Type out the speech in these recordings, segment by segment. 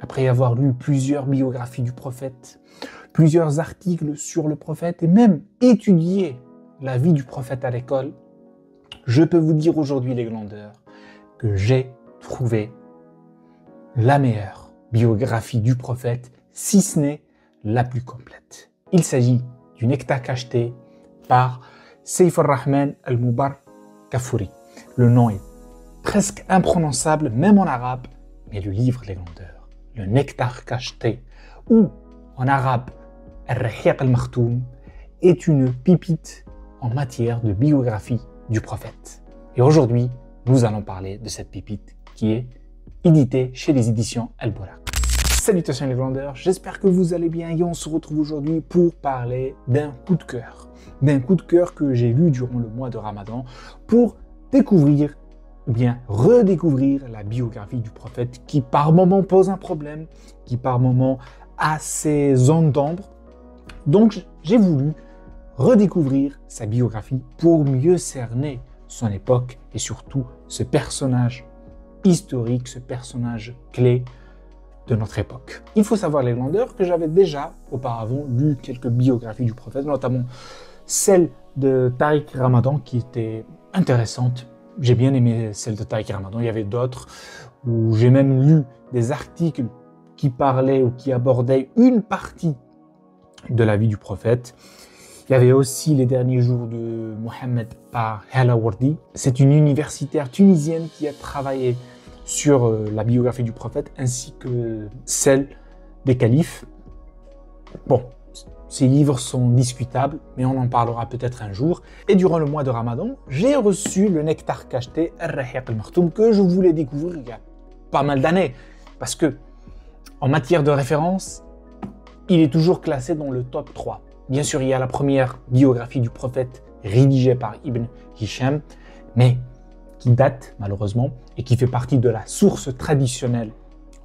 après avoir lu plusieurs biographies du prophète, plusieurs articles sur le prophète et même étudié la vie du prophète à l'école, je peux vous dire aujourd'hui, les glandeurs, que j'ai trouvé la meilleure biographie du prophète, si ce n'est la plus complète. Il s'agit du Nectar cacheté par Saif al-Rahman al-Mubarak Kafuri. Le nom est presque imprononçable, même en arabe, mais le livre, les glandeurs, le Nectar cacheté, ou en arabe, Al-Rahiq al-Makhtoum, est une pépite en matière de biographie du prophète. Et aujourd'hui, nous allons parler de cette pépite qui est éditée chez les éditions Al-Buraq. Salutations les glandeurs, j'espère que vous allez bien et on se retrouve aujourd'hui pour parler d'un coup de cœur que j'ai lu durant le mois de Ramadan pour découvrir ou bien redécouvrir la biographie du prophète qui par moments pose un problème, qui par moments a ses zones d'ombre. Donc j'ai voulu redécouvrir sa biographie pour mieux cerner son époque et surtout ce personnage historique, ce personnage clé de notre époque. Il faut savoir, les glandeurs, que j'avais déjà auparavant lu quelques biographies du prophète, notamment celle de Tariq Ramadan qui était intéressante. J'ai bien aimé celle de Tariq Ramadan. Il y avait d'autres où j'ai même lu des articles qui parlaient ou qui abordaient une partie de la vie du prophète. Il y avait aussi Les derniers jours de Mohammed par Hala Wardi. C'est une universitaire tunisienne qui a travaillé sur la biographie du prophète ainsi que celle des califes. Bon, ces livres sont discutables, mais on en parlera peut-être un jour. Et durant le mois de Ramadan, j'ai reçu le Nectar cacheté Al-Rahiq al-Makhtoum que je voulais découvrir il y a pas mal d'années. Parce que, en matière de référence, il est toujours classé dans le top 3. Bien sûr, il y a la première biographie du prophète rédigée par Ibn Hisham, mais qui date malheureusement et qui fait partie de la source traditionnelle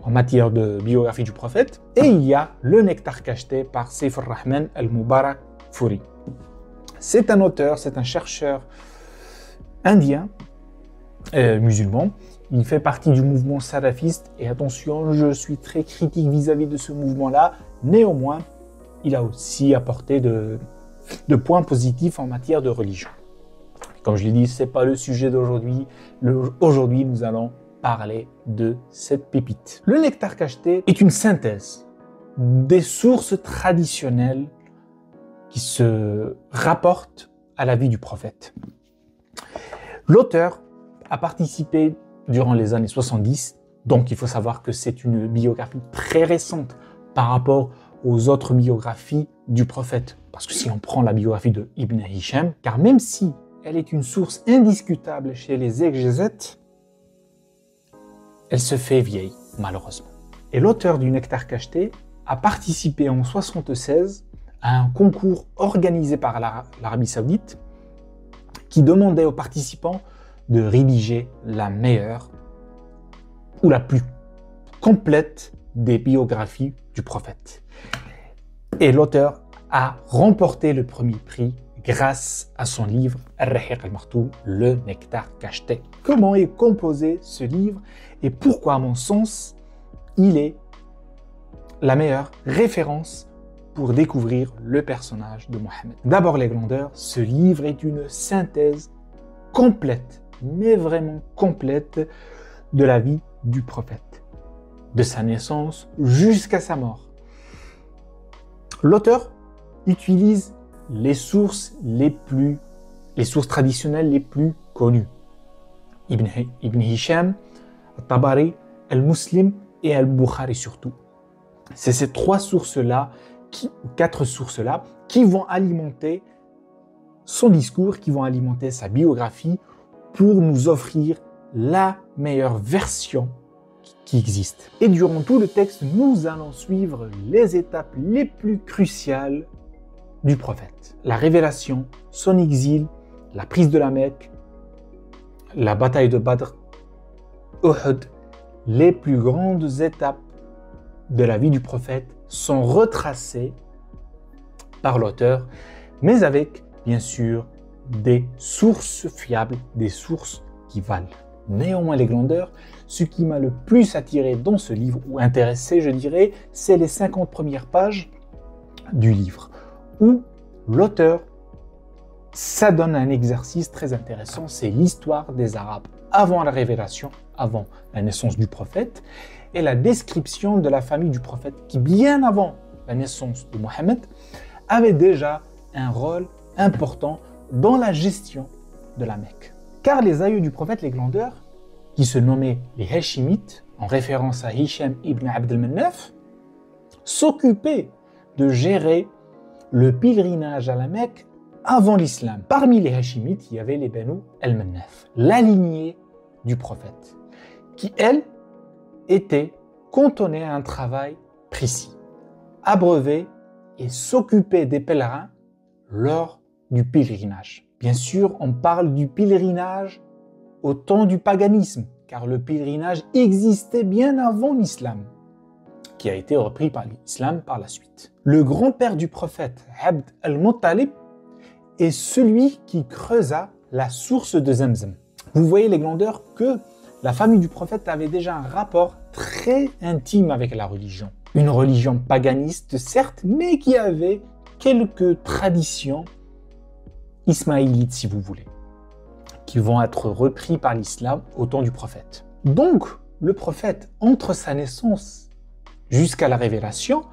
en matière de biographie du prophète. Et il y a le Nectar cacheté par Saif al-Rahman al-Mubarak Kafuri. C'est un auteur, c'est un chercheur indien, musulman. Il fait partie du mouvement salafiste et attention, je suis très critique vis-à-vis de ce mouvement-là. Néanmoins, il a aussi apporté de points positifs en matière de religion. Comme je l'ai dit, ce n'est pas le sujet d'aujourd'hui. Aujourd'hui, nous allons parler de cette pépite. Le Nectar cacheté est une synthèse des sources traditionnelles qui se rapportent à la vie du prophète. L'auteur a participé durant les années 70, donc il faut savoir que c'est une biographie très récente par rapport aux autres biographies du prophète. Parce que si on prend la biographie de Ibn Hisham, car même si elle est une source indiscutable chez les exégètes, elle se fait vieille, malheureusement. Et l'auteur du Nectar cacheté a participé en 1976 à un concours organisé par l'Arabie Saoudite qui demandait aux participants de rédiger la meilleure ou la plus complète des biographies du prophète. Et l'auteur a remporté le premier prix grâce à son livre Al-Rahiq al-Makhtoum, le Nectar cacheté. Comment est composé ce livre et pourquoi, à mon sens, il est la meilleure référence pour découvrir le personnage de Mohammed. D'abord, les glandeurs, ce livre est une synthèse complète, mais vraiment complète, de la vie du prophète, de sa naissance jusqu'à sa mort. L'auteur utilise les sources traditionnelles les plus connues. Ibn Hisham, Al-Tabari, Al-Muslim et Al-Bukhari surtout. C'est ces quatre sources-là qui vont alimenter son discours, qui vont alimenter sa biographie pour nous offrir la meilleure version qui existe. Et durant tout le texte, nous allons suivre les étapes les plus cruciales du prophète. La révélation, son exil, la prise de la Mecque, la bataille de Badr, Uhud, les plus grandes étapes de la vie du prophète sont retracées par l'auteur, mais avec, bien sûr, des sources fiables, des sources qui valent. Néanmoins, les glandeurs, ce qui m'a le plus attiré dans ce livre, ou intéressé, je dirais, c'est les 50 premières pages du livre, où l'auteur s'adonne à un exercice très intéressant, c'est l'histoire des Arabes avant la révélation, avant la naissance du prophète, et la description de la famille du prophète qui, bien avant la naissance de Mohammed, avait déjà un rôle important dans la gestion de la Mecque. Car les aïeux du prophète, les glandeurs, qui se nommaient les Hashimites, en référence à Hisham ibn Abd al-Manaf, s'occupaient de gérer le pèlerinage à la Mecque avant l'islam. Parmi les Hashimites, il y avait les Banu al-Manaf, la lignée du prophète, qui, elle, était cantonnée à un travail précis, abreuver et s'occuper des pèlerins lors du pèlerinage. Bien sûr, on parle du pèlerinage au temps du paganisme, car le pèlerinage existait bien avant l'islam, qui a été repris par l'islam par la suite. Le grand-père du prophète, Abd al-Muttalib, est celui qui creusa la source de Zamzam. Vous voyez, les glandeurs, que la famille du prophète avait déjà un rapport très intime avec la religion. Une religion paganiste, certes, mais qui avait quelques traditions ismaélites, si vous voulez, qui vont être repris par l'islam au temps du prophète. Donc, le prophète, entre sa naissance jusqu'à la révélation,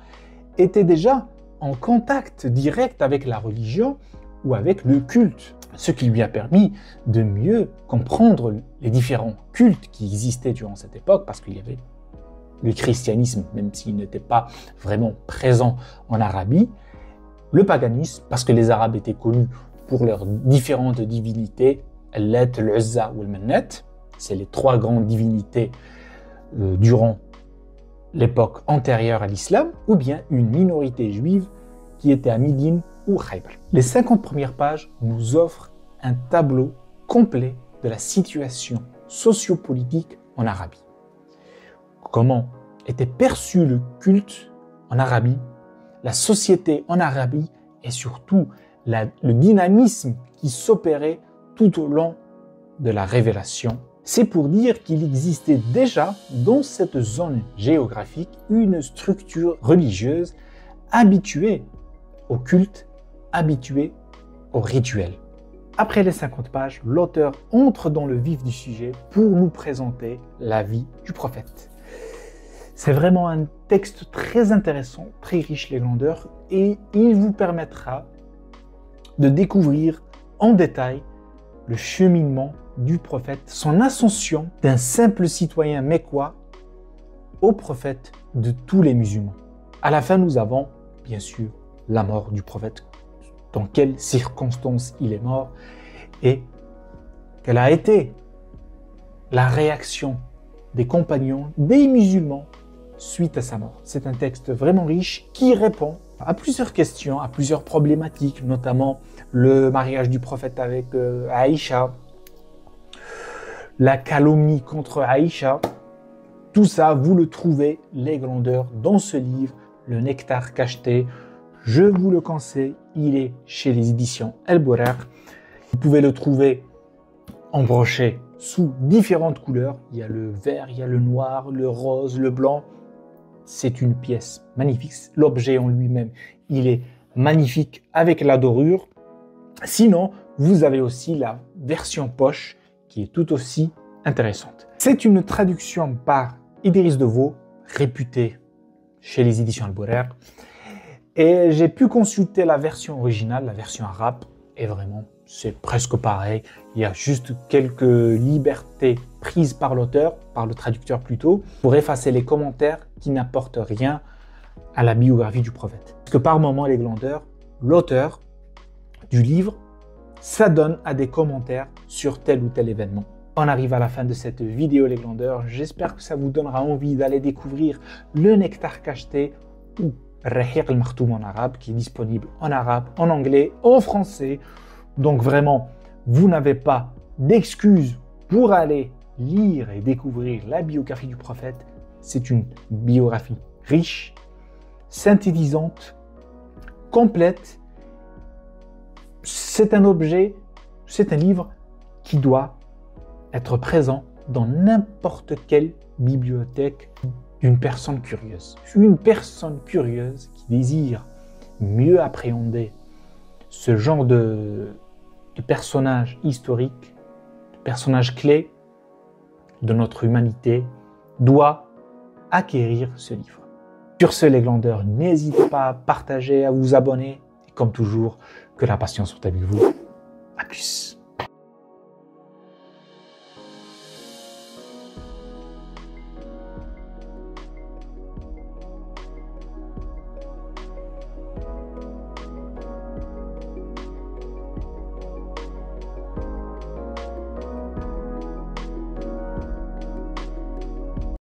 était déjà en contact direct avec la religion ou avec le culte, ce qui lui a permis de mieux comprendre les différents cultes qui existaient durant cette époque, parce qu'il y avait le christianisme, même s'il n'était pas vraiment présent en Arabie, le paganisme, parce que les Arabes étaient connus pour leurs différentes divinités, Al-Lat, Al-Uzza ou Al-Manat, c'est les trois grandes divinités durant l'époque antérieure à l'islam, ou bien une minorité juive qui était à Médine ou Khaybar. Les 50 premières pages nous offrent un tableau complet de la situation sociopolitique en Arabie. Comment était perçu le culte en Arabie, la société en Arabie et surtout le dynamisme qui s'opérait tout au long de la révélation. C'est pour dire qu'il existait déjà dans cette zone géographique une structure religieuse habituée au culte, habituée au rituel. Après les 50 pages, l'auteur entre dans le vif du sujet pour nous présenter la vie du prophète. C'est vraiment un texte très intéressant, très riche, les glandeurs, et il vous permettra de découvrir en détail le cheminement du prophète, son ascension d'un simple citoyen mécois au prophète de tous les musulmans. À la fin, nous avons, bien sûr, la mort du prophète, dans quelles circonstances il est mort et quelle a été la réaction des compagnons, des musulmans, suite à sa mort. C'est un texte vraiment riche qui répond à plusieurs questions, à plusieurs problématiques, notamment le mariage du prophète avec Aïcha, la calomnie contre Aïcha. Tout ça, vous le trouvez, les glandeurs, dans ce livre, Le Nectar Cacheté. Je vous le conseille, il est chez les éditions El Bourakh. Vous pouvez le trouver en brochet sous différentes couleurs. Il y a le vert, il y a le noir, le rose, le blanc. C'est une pièce magnifique. L'objet en lui-même, il est magnifique avec la dorure. Sinon, vous avez aussi la version poche qui est tout aussi intéressante. C'est une traduction par Idriss Deveau, réputé chez les éditions Al-Bourakh. Et j'ai pu consulter la version originale, la version arabe, et vraiment, c'est presque pareil. Il y a juste quelques libertés prises par l'auteur, par le traducteur plutôt, pour effacer les commentaires qui n'apportent rien à la biographie du prophète. Parce que par moments, les glandeurs, l'auteur du livre s'adonne à des commentaires sur tel ou tel événement. On arrive à la fin de cette vidéo, les glandeurs. J'espère que ça vous donnera envie d'aller découvrir Le Nectar Cacheté ou Rahiq al-Makhtoum en arabe, qui est disponible en arabe, en anglais, en français. Donc vraiment, vous n'avez pas d'excuses pour aller lire et découvrir la biographie du prophète. C'est une biographie riche, synthétisante, complète. C'est un objet, c'est un livre qui doit être présent dans n'importe quelle bibliothèque d'une personne curieuse. Une personne curieuse qui désire mieux appréhender ce genre de personnages historiques, de personnages clés de notre humanité, doit acquérir ce livre. Sur ce, les glandeurs, n'hésitez pas à partager, à vous abonner. Et comme toujours, que la patience soit avec vous. À plus.